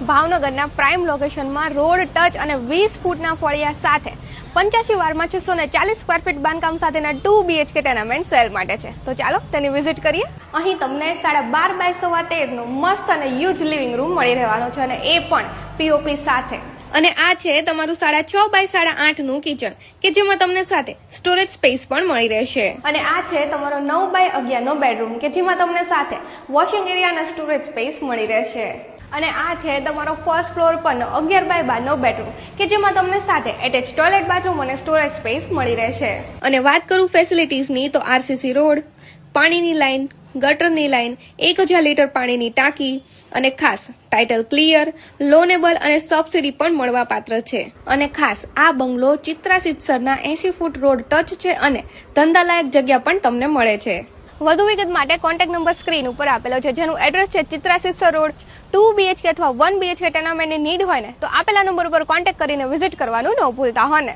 ભાવનગરના પ્રાઇમ લોકેશનમાં road touch અને 20 ફૂટના ફળિયા સાથે 85 વારમાં 640 સ્ક્વેર ફીટ બાંધકામ સાથેના 2 BHK ટેનામેન્ટ સેલ માટે છે. તો ચાલો તેની વિઝિટ કરીએ. અહીં તમને 12.5 બાય 13.5 નો મસ્ત અને હ્યુજ લિવિંગ રૂમ મળી રહેવાનો છે અને એ પણ POP સાથે. અને આ છે તમારું 6.5 બાય 8.5 નું કિચન કે જેમાં તમને સાથે સ્ટોરેજ સ્પેસ પણ મળી રહેશે. અને આ છે તમારો 9 બાય 11 નો બેડરૂમ કે જેમાં તમને સાથે વોશિંગ એરિયા અને સ્ટોરેજ સ્પેસ મળી રહેશે. અને આ છે તમારો ફર્સ્ટ ફ્લોર પરનો 11 બાય 12 નો બેડરૂમ કે જેમાં તમને સાથે એટેચ ટોયલેટ બાથરૂમ અને સ્ટોરેજ સ્પેસ મળી રહેશે. અને વાત કરું ફેસિલિટીઝની તો RCC રોડ, પાણીની લાઈન, ગટરની લાઈન, 1000 લીટર પાણીની ટાંકી અને ખાસ ટાઇટલ ક્લિયર, લોનેબલ અને સબસિડી પણ મળવા પાત્ર છે. અને ખાસ આ બંગલો ચિત્રા સિત્સરના 80 ફૂટ રોડ ટચ છે અને ધંધાલાયક જગ્યા પણ તમને મળે છે. વધુ વિગત માટે કોન્ટેક્ટ નંબર સ્ક્રીન ઉપર આપેલો છે જેનું એડ્રેસ છે ચિત્રા સિત્સર રોડ. 2 BHK અથવા 1 BHK ટેનામેન્ટની નીડ હોય ને તો આપેલા નંબર ઉપર કોન્ટેક્ટ કરીને વિઝિટ કરવાનું ન ભૂલતા હો ને.